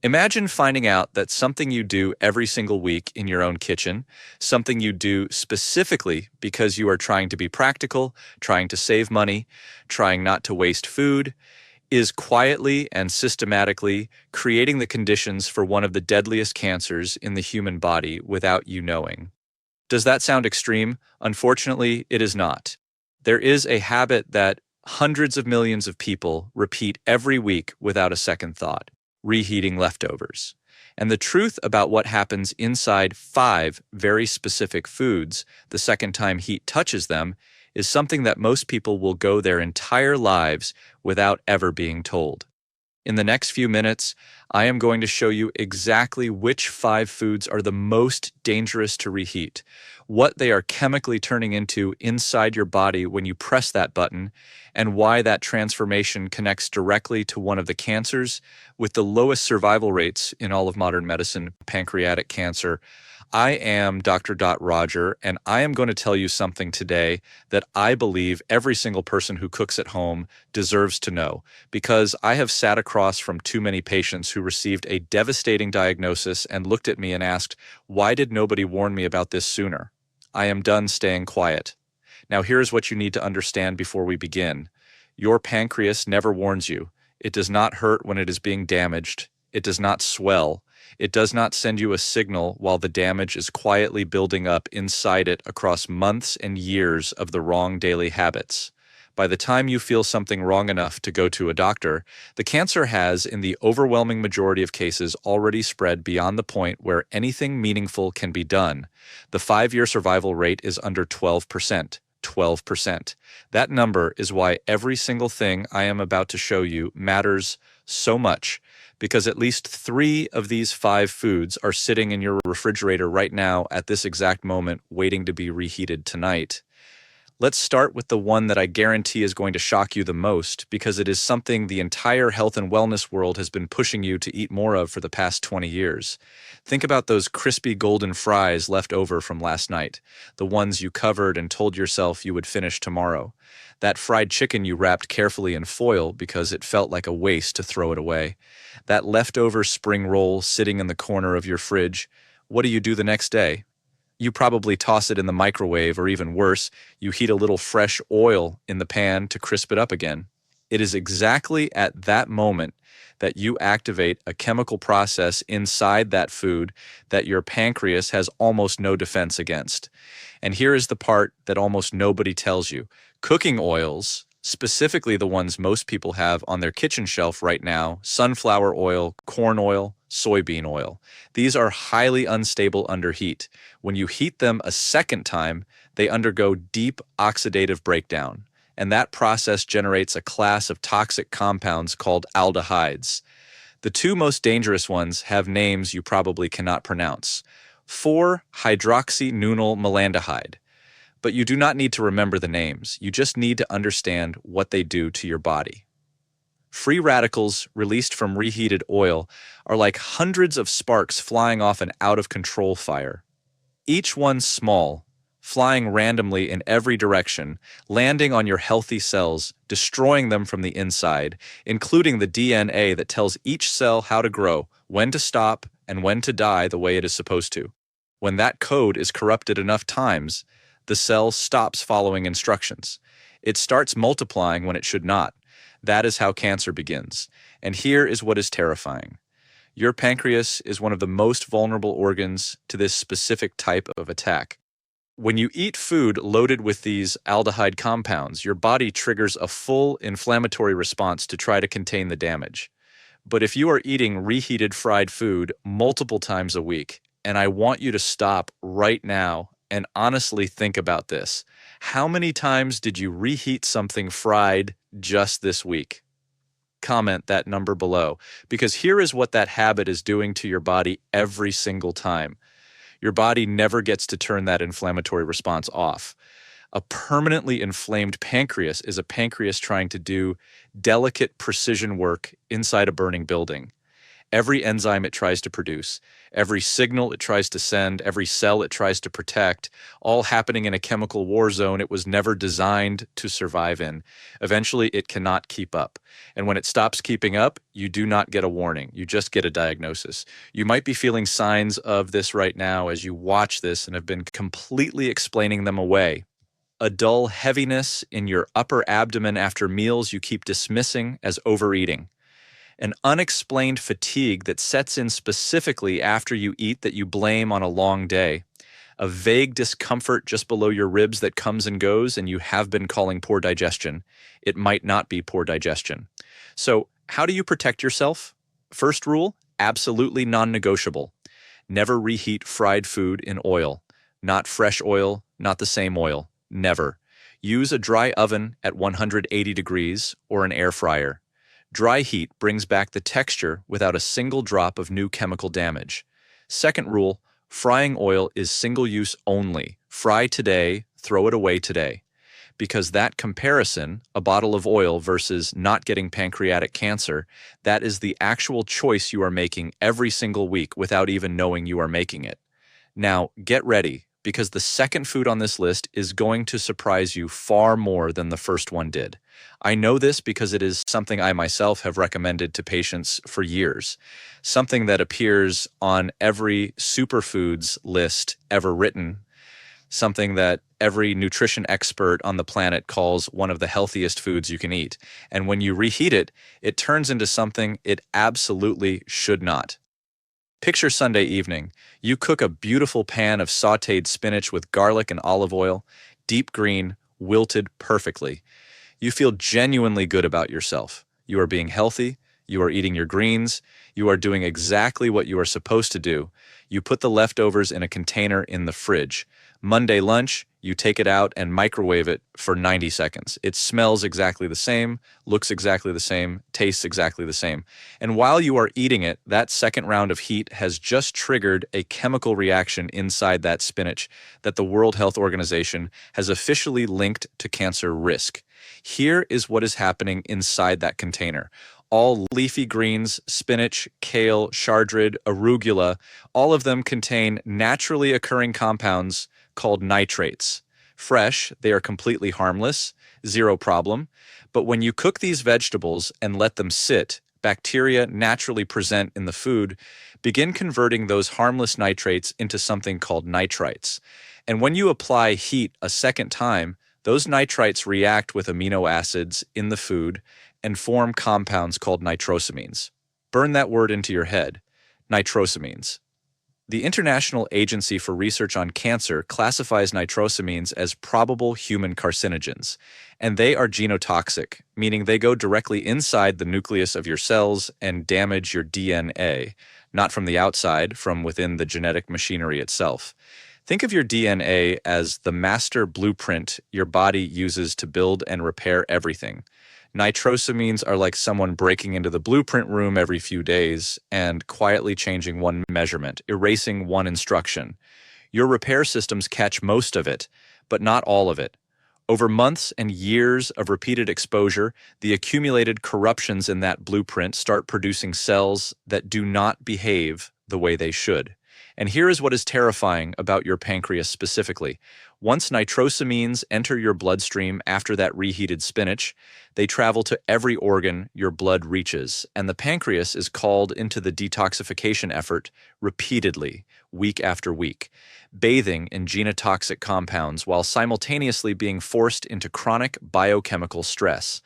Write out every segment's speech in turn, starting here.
Imagine finding out that something you do every single week in your own kitchen, something you do specifically because you are trying to be practical, trying to save money, trying not to waste food, is quietly and systematically creating the conditions for one of the deadliest cancers in the human body without you knowing. Does that sound extreme? Unfortunately, it is not. There is a habit that hundreds of millions of people repeat every week without a second thought: reheating leftovers. And the truth about what happens inside five very specific foods the second time heat touches them is something that most people will go their entire lives without ever being told. In the next few minutes, I am going to show you exactly which five foods are the most dangerous to reheat, what they are chemically turning into inside your body when you press that button, and why that transformation connects directly to one of the cancers with the lowest survival rates in all of modern medicine, pancreatic cancer. I am Dr. Roger, and I am going to tell you something today that I believe every single person who cooks at home deserves to know, because I have sat across from too many patients who received a devastating diagnosis and looked at me and asked, "Why did nobody warn me about this sooner?" I am done staying quiet. Now here's what you need to understand before we begin. Your pancreas never warns you. It does not hurt when it is being damaged. It does not swell. It does not send you a signal while the damage is quietly building up inside it across months and years of the wrong daily habits. By the time you feel something wrong enough to go to a doctor, the cancer has, in the overwhelming majority of cases, already spread beyond the point where anything meaningful can be done. The 5-year survival rate is under 12%. 12%. That number is why every single thing I am about to show you matters so much, because at least 3 of these 5 foods are sitting in your refrigerator right now at this exact moment, waiting to be reheated tonight. Let's start with the one that I guarantee is going to shock you the most, because it is something the entire health and wellness world has been pushing you to eat more of for the past 20 years. Think about those crispy golden fries left over from last night, the ones you covered and told yourself you would finish tomorrow. That fried chicken you wrapped carefully in foil because it felt like a waste to throw it away. That leftover spring roll sitting in the corner of your fridge. What do you do the next day? You probably toss it in the microwave, or even worse, you heat a little fresh oil in the pan to crisp it up again. It is exactly at that moment that you activate a chemical process inside that food that your pancreas has almost no defense against. And here is the part that almost nobody tells you. Cooking oils, specifically the ones most people have on their kitchen shelf right now, sunflower oil, corn oil, soybean oil. These are highly unstable under heat. When you heat them a second time, they undergo deep oxidative breakdown, and that process generates a class of toxic compounds called aldehydes. The 2 most dangerous ones have names you probably cannot pronounce: 4-hydroxynonylmalondihyde. But you do not need to remember the names. You just need to understand what they do to your body. Free radicals released from reheated oil are like hundreds of sparks flying off an out-of-control fire. Each one small, flying randomly in every direction, landing on your healthy cells, destroying them from the inside, including the DNA that tells each cell how to grow, when to stop, and when to die the way it is supposed to. When that code is corrupted enough times, the cell stops following instructions. It starts multiplying when it should not. That is how cancer begins. And here is what is terrifying. Your pancreas is one of the most vulnerable organs to this specific type of attack. When you eat food loaded with these aldehyde compounds, your body triggers a full inflammatory response to try to contain the damage. But if you are eating reheated fried food multiple times a week, and I want you to stop right now and honestly think about this. How many times did you reheat something fried just this week? Comment that number below, because here is what that habit is doing to your body every single time. Your body never gets to turn that inflammatory response off. A permanently inflamed pancreas is a pancreas trying to do delicate precision work inside a burning building. every enzyme it tries to produce, every signal it tries to send, every cell it tries to protect, all happening in a chemical war zone it was never designed to survive in. Eventually, it cannot keep up. And when it stops keeping up, you do not get a warning. You just get a diagnosis. You might be feeling signs of this right now as you watch this and have been completely explaining them away. A dull heaviness in your upper abdomen after meals you keep dismissing as overeating. An unexplained fatigue that sets in specifically after you eat that you blame on a long day. A vague discomfort just below your ribs that comes and goes and you have been calling poor digestion. It might not be poor digestion. So, how do you protect yourself? First rule, absolutely non-negotiable. Never reheat fried food in oil. Not fresh oil, not the same oil. Never. Use a dry oven at 180 degrees or an air fryer. Dry heat brings back the texture without a single drop of new chemical damage. Second rule, frying oil is single use only. Fry today, throw it away today. Because that comparison, a bottle of oil versus not getting pancreatic cancer, that is the actual choice you are making every single week without even knowing you are making it. Now, get ready, because the second food on this list is going to surprise you far more than the first one did. I know this because it is something I myself have recommended to patients for years, something that appears on every superfoods list ever written, something that every nutrition expert on the planet calls one of the healthiest foods you can eat. And when you reheat it, it turns into something it absolutely should not. Picture Sunday evening. You cook a beautiful pan of sautéed spinach with garlic and olive oil, deep green, wilted perfectly. You feel genuinely good about yourself. You are being healthy, you are eating your greens, you are doing exactly what you are supposed to do. You put the leftovers in a container in the fridge. Monday lunch, you take it out and microwave it for 90 seconds. It smells exactly the same, looks exactly the same, tastes exactly the same. And while you are eating it, that second round of heat has just triggered a chemical reaction inside that spinach that the World Health Organization has officially linked to cancer risk. Here is what is happening inside that container. All leafy greens, spinach, kale, chardrid, arugula, all of them contain naturally occurring compounds called nitrates. Fresh, they are completely harmless, zero problem. But when you cook these vegetables and let them sit, bacteria naturally present in the food begin converting those harmless nitrates into something called nitrites. And when you apply heat a second time, those nitrites react with amino acids in the food and form compounds called nitrosamines. Burn that word into your head, nitrosamines. The International Agency for Research on Cancer classifies nitrosamines as probable human carcinogens, and they are genotoxic, meaning they go directly inside the nucleus of your cells and damage your DNA, not from the outside, from within the genetic machinery itself. Think of your DNA as the master blueprint your body uses to build and repair everything. Nitrosamines are like someone breaking into the blueprint room every few days and quietly changing one measurement, erasing one instruction. Your repair systems catch most of it, but not all of it. Over months and years of repeated exposure, the accumulated corruptions in that blueprint start producing cells that do not behave the way they should. And here is what is terrifying about your pancreas specifically. Once nitrosamines enter your bloodstream after that reheated spinach, they travel to every organ your blood reaches, and the pancreas is called into the detoxification effort repeatedly, week after week, bathing in genotoxic compounds while simultaneously being forced into chronic biochemical stress.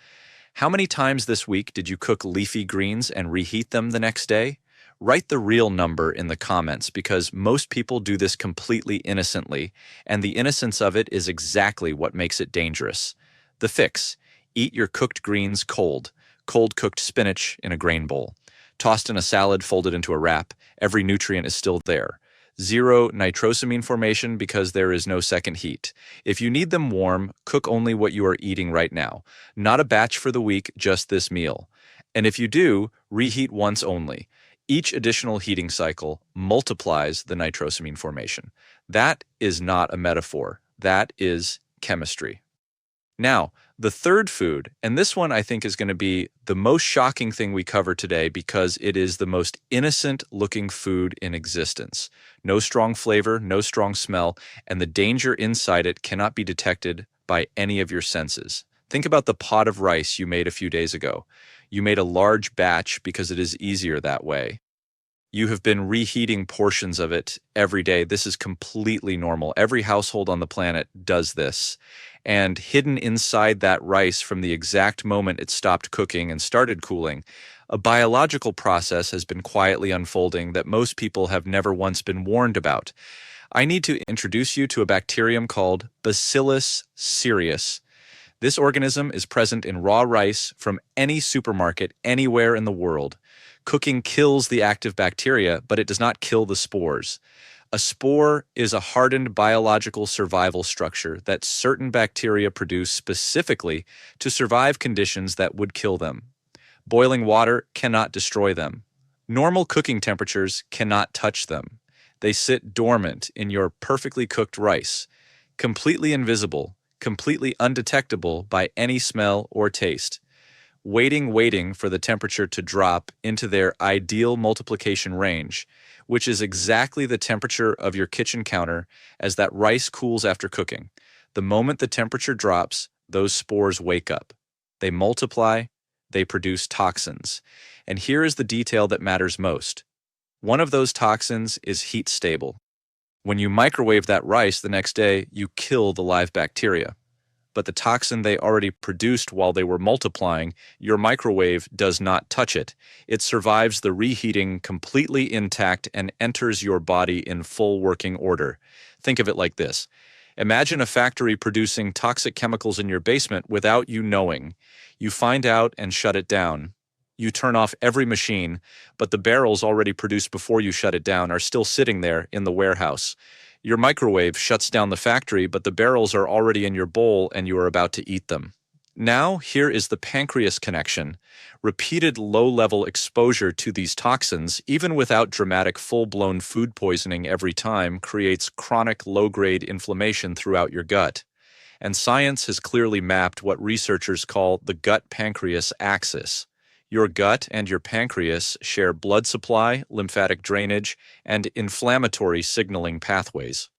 How many times this week did you cook leafy greens and reheat them the next day? Write the real number in the comments because most people do this completely innocently, and the innocence of it is exactly what makes it dangerous. The fix: eat your cooked greens cold, cold-cooked spinach in a grain bowl. Tossed in a salad, folded into a wrap, every nutrient is still there. Zero nitrosamine formation because there is no second heat. If you need them warm, cook only what you are eating right now. Not a batch for the week, just this meal. And if you do, reheat once only. Each additional heating cycle multiplies the nitrosamine formation. That is not a metaphor. That is chemistry. Now, the third food, and this one I think is going to be the most shocking thing we cover today because it is the most innocent looking food in existence. No strong flavor, no strong smell, and the danger inside it cannot be detected by any of your senses. Think about the pot of rice you made a few days ago. You made a large batch because it is easier that way. You have been reheating portions of it every day. This is completely normal. Every household on the planet does this. And hidden inside that rice from the exact moment it stopped cooking and started cooling, a biological process has been quietly unfolding that most people have never once been warned about. I need to introduce you to a bacterium called Bacillus cereus. This organism is present in raw rice from any supermarket anywhere in the world. Cooking kills the active bacteria, but it does not kill the spores. A spore is a hardened biological survival structure that certain bacteria produce specifically to survive conditions that would kill them. Boiling water cannot destroy them. Normal cooking temperatures cannot touch them. They sit dormant in your perfectly cooked rice, completely invisible, completely undetectable by any smell or taste, waiting for the temperature to drop into their ideal multiplication range, which is exactly the temperature of your kitchen counter as that rice cools after cooking. The moment the temperature drops, those spores wake up. They multiply, they produce toxins. And here is the detail that matters most. One of those toxins is heat stable. When you microwave that rice the next day, you kill the live bacteria. But the toxin they already produced while they were multiplying, your microwave does not touch it. It survives the reheating completely intact and enters your body in full working order. Think of it like this. Imagine a factory producing toxic chemicals in your basement without you knowing. You find out and shut it down. You turn off every machine, but the barrels already produced before you shut it down are still sitting there in the warehouse. Your microwave shuts down the factory, but the barrels are already in your bowl and you are about to eat them. Now, here is the pancreas connection. Repeated low-level exposure to these toxins, even without dramatic full-blown food poisoning every time, creates chronic low-grade inflammation throughout your gut. And science has clearly mapped what researchers call the gut-pancreas axis. Your gut and your pancreas share blood supply, lymphatic drainage, and inflammatory signaling pathways.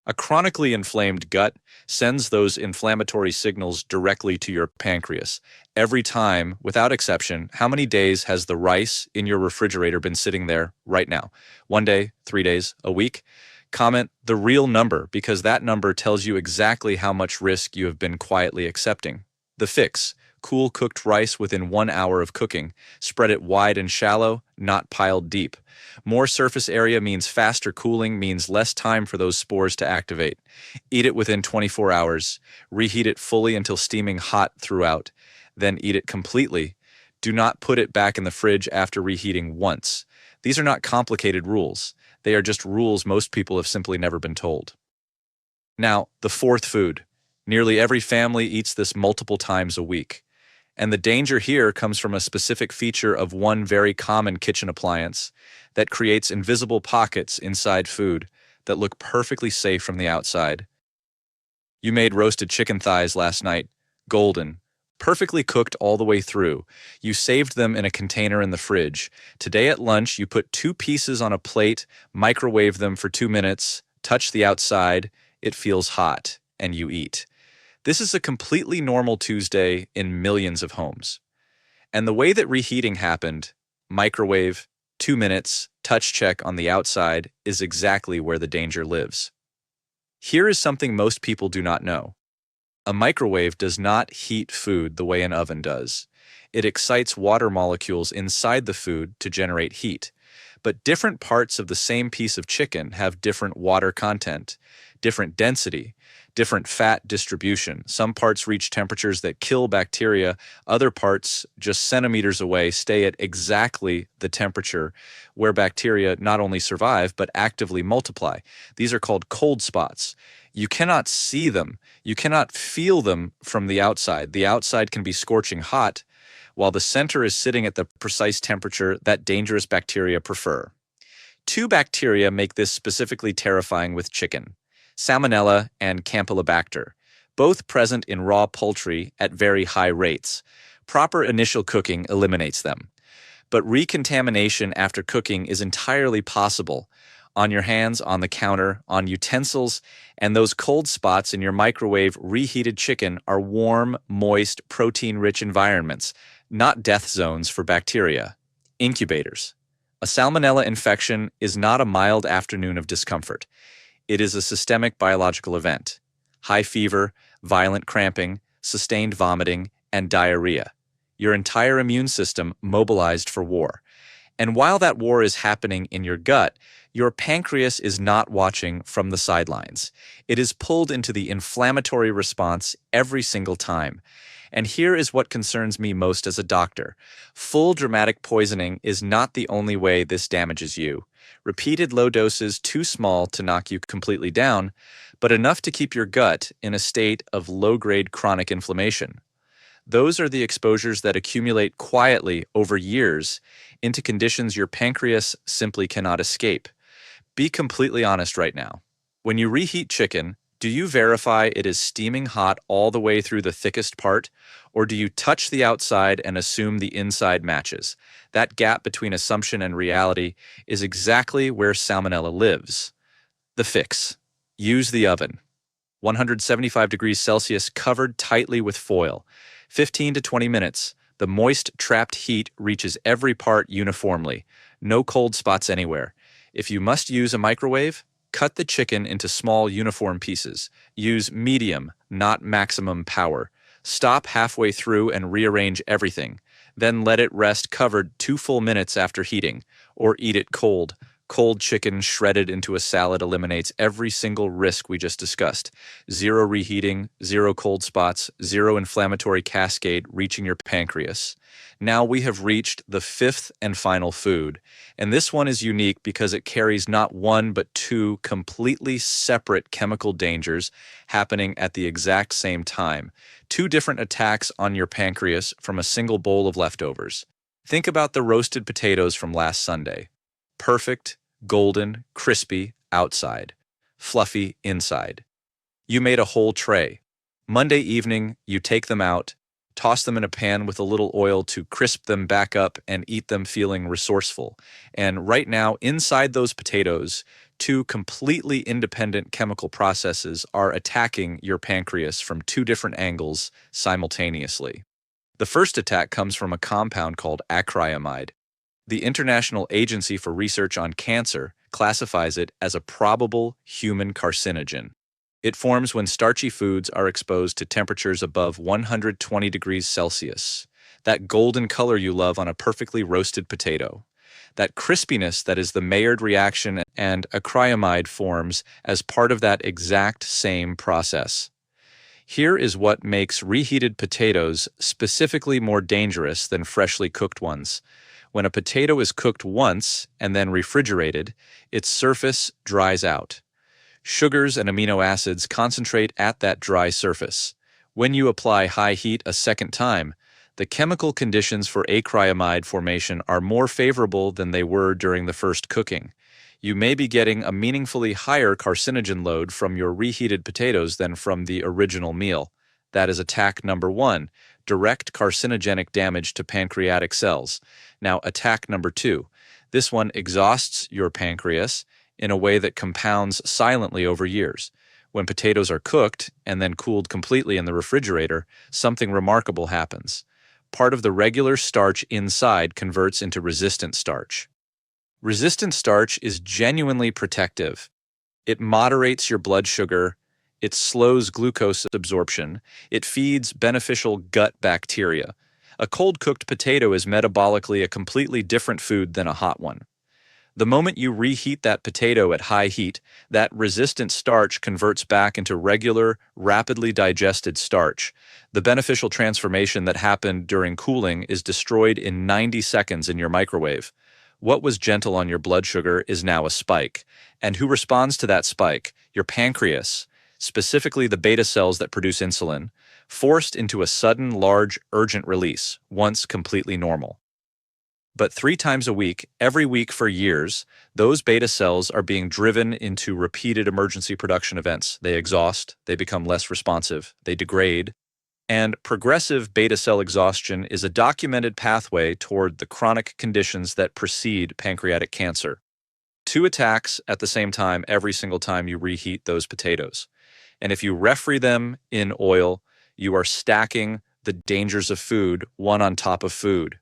A chronically inflamed gut sends those inflammatory signals directly to your pancreas. Every time, without exception, how many days has the rice in your refrigerator been sitting there right now? 1 day, 3 days, a week? Comment the real number because that number tells you exactly how much risk you have been quietly accepting. The fix: cool cooked rice within 1 hour of cooking. Spread it wide and shallow, not piled deep. More surface area means faster cooling, means less time for those spores to activate. Eat it within 24 hours. Reheat it fully until steaming hot throughout. Then eat it completely. Do not put it back in the fridge after reheating once. These are not complicated rules. They are just rules most people have simply never been told. Now, the fourth food. Nearly every family eats this multiple times a week. And the danger here comes from a specific feature of one very common kitchen appliance that creates invisible pockets inside food that look perfectly safe from the outside. You made roasted chicken thighs last night, golden, perfectly cooked all the way through. You saved them in a container in the fridge. Today at lunch, you put 2 pieces on a plate, microwave them for 2 minutes, touch the outside, it feels hot, and you eat. This is a completely normal Tuesday in millions of homes. And the way that reheating happened, microwave, 2 minutes, touch check on the outside, is exactly where the danger lives. Here is something most people do not know. A microwave does not heat food the way an oven does. It excites water molecules inside the food to generate heat. But different parts of the same piece of chicken have different water content, different density, different fat distribution. Some parts reach temperatures that kill bacteria. Other parts, just centimeters away, stay at exactly the temperature where bacteria not only survive, but actively multiply. These are called cold spots. You cannot see them. You cannot feel them from the outside. The outside can be scorching hot, while the center is sitting at the precise temperature that dangerous bacteria prefer. 2 bacteria make this specifically terrifying with chicken: Salmonella and Campylobacter. both present in raw poultry at very high rates. Proper initial cooking eliminates them. But recontamination after cooking is entirely possible on your hands, on the counter, on utensils, and those cold spots in your microwave reheated chicken are warm, moist, protein-rich environments, not death zones for bacteria. Incubators. A salmonella infection is not a mild afternoon of discomfort. It is a systemic biological event. High fever, violent cramping, sustained vomiting, and diarrhea. Your entire immune system mobilized for war. And while that war is happening in your gut, your pancreas is not watching from the sidelines. It is pulled into the inflammatory response every single time. And here is what concerns me most as a doctor. Full dramatic poisoning is not the only way this damages you. Repeated low doses too small to knock you completely down, but enough to keep your gut in a state of low-grade chronic inflammation. Those are the exposures that accumulate quietly over years into conditions your pancreas simply cannot escape. Be completely honest right now. When you reheat chicken, do you verify it is steaming hot all the way through the thickest part, or do you touch the outside and assume the inside matches? That gap between assumption and reality is exactly where salmonella lives. The fix. Use the oven. 175 degrees Celsius covered tightly with foil. 15 to 20 minutes. The moist, trapped heat reaches every part uniformly. No cold spots anywhere. If you must use a microwave, cut the chicken into small, uniform pieces. Use medium, not maximum power. Stop halfway through and rearrange everything. Then let it rest covered 2 full minutes after heating, or eat it cold. Cold chicken shredded into a salad eliminates every single risk we just discussed. Zero reheating, zero cold spots, zero inflammatory cascade reaching your pancreas. Now we have reached the fifth and final food, and this one is unique because it carries not one but two completely separate chemical dangers happening at the exact same time. Two different attacks on your pancreas from a single bowl of leftovers. Think about the roasted potatoes from last Sunday. Perfect, golden, crispy outside, fluffy inside. You made a whole tray. Monday evening, you take them out, toss them in a pan with a little oil to crisp them back up and eat them feeling resourceful. And right now, inside those potatoes, two completely independent chemical processes are attacking your pancreas from two different angles simultaneously. The first attack comes from a compound called acrylamide. The International Agency for Research on Cancer classifies it as a probable human carcinogen. It forms when starchy foods are exposed to temperatures above 120 degrees Celsius. That golden color you love on a perfectly roasted potato. That crispiness that is the Maillard reaction, and acrylamide forms as part of that exact same process. Here is what makes reheated potatoes specifically more dangerous than freshly cooked ones. When a potato is cooked once and then refrigerated, its surface dries out. Sugars and amino acids concentrate at that dry surface. When you apply high heat a second time, the chemical conditions for acrylamide formation are more favorable than they were during the first cooking. You may be getting a meaningfully higher carcinogen load from your reheated potatoes than from the original meal. That is attack number 1, direct carcinogenic damage to pancreatic cells. Now, attack number 2. This one exhausts your pancreas in a way that compounds silently over years. When potatoes are cooked and then cooled completely in the refrigerator, something remarkable happens. Part of the regular starch inside converts into resistant starch. Resistant starch is genuinely protective. It moderates your blood sugar, it slows glucose absorption, it feeds beneficial gut bacteria. A cold-cooked potato is metabolically a completely different food than a hot one. The moment you reheat that potato at high heat, that resistant starch converts back into regular, rapidly digested starch. The beneficial transformation that happened during cooling is destroyed in 90 seconds in your microwave. What was gentle on your blood sugar is now a spike. And who responds to that spike? Your pancreas, specifically the beta cells that produce insulin, forced into a sudden, large, urgent release, once completely normal. But 3 times a week, every week for years, those beta cells are being driven into repeated emergency production events. They exhaust, they become less responsive, they degrade, and progressive beta cell exhaustion is a documented pathway toward the chronic conditions that precede pancreatic cancer. 2 attacks at the same time every single time you reheat those potatoes. And if you refri them in oil, you are stacking the dangers of food one on top of food.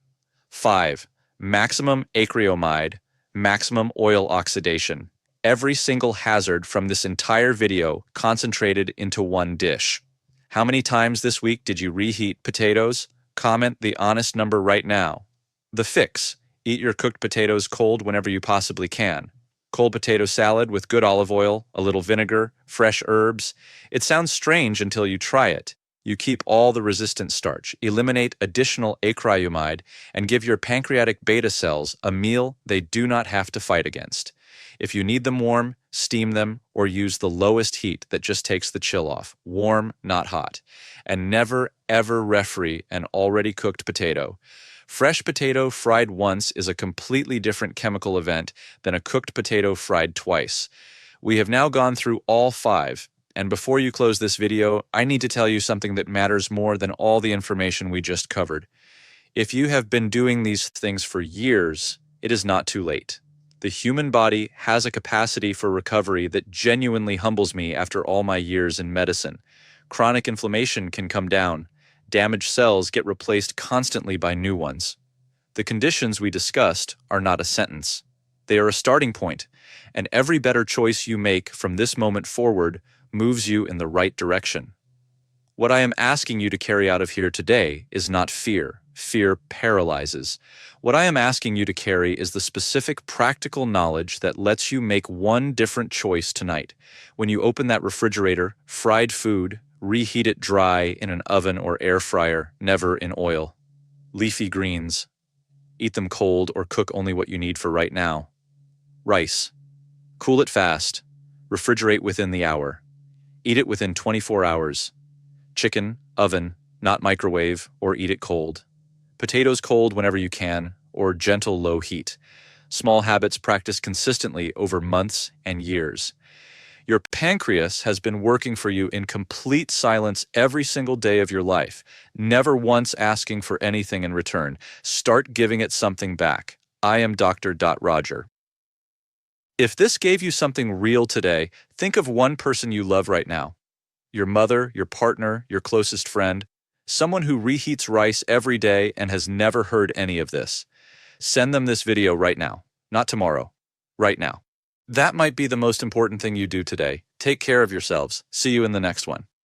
5. Maximum acrylamide, maximum oil oxidation. Every single hazard from this entire video concentrated into one dish. How many times this week did you reheat potatoes? Comment the honest number right now. The fix: eat your cooked potatoes cold whenever you possibly can. Cold potato salad with good olive oil, a little vinegar, fresh herbs. It sounds strange until you try it. You keep all the resistant starch, eliminate additional acrylamide, and give your pancreatic beta cells a meal they do not have to fight against. If you need them warm, steam them or use the lowest heat that just takes the chill off. Warm, not hot. And never, ever refri an already cooked potato. Fresh potato fried once is a completely different chemical event than a cooked potato fried twice. We have now gone through all 5. And before you close this video, I need to tell you something that matters more than all the information we just covered. If you have been doing these things for years, it is not too late. The human body has a capacity for recovery that genuinely humbles me after all my years in medicine. Chronic inflammation can come down. Damaged cells get replaced constantly by new ones. The conditions we discussed are not a sentence. They are a starting point, and every better choice you make from this moment forward moves you in the right direction. What I am asking you to carry out of here today is not fear. Fear paralyzes. What I am asking you to carry is the specific practical knowledge that lets you make one different choice tonight. When you open that refrigerator, fried food, reheat it dry in an oven or air fryer, never in oil. Leafy greens. Eat them cold or cook only what you need for right now. Rice. Cool it fast. Refrigerate within the hour. Eat it within 24 hours. Chicken, oven, not microwave, or eat it cold. Potatoes cold whenever you can, or gentle low heat. Small habits practiced consistently over months and years. Your pancreas has been working for you in complete silence every single day of your life, never once asking for anything in return. Start giving it something back. I am Dr. Roger. If this gave you something real today, think of one person you love right now. Your mother, your partner, your closest friend, someone who reheats rice every day and has never heard any of this. Send them this video right now, not tomorrow, right now. That might be the most important thing you do today. Take care of yourselves. See you in the next one.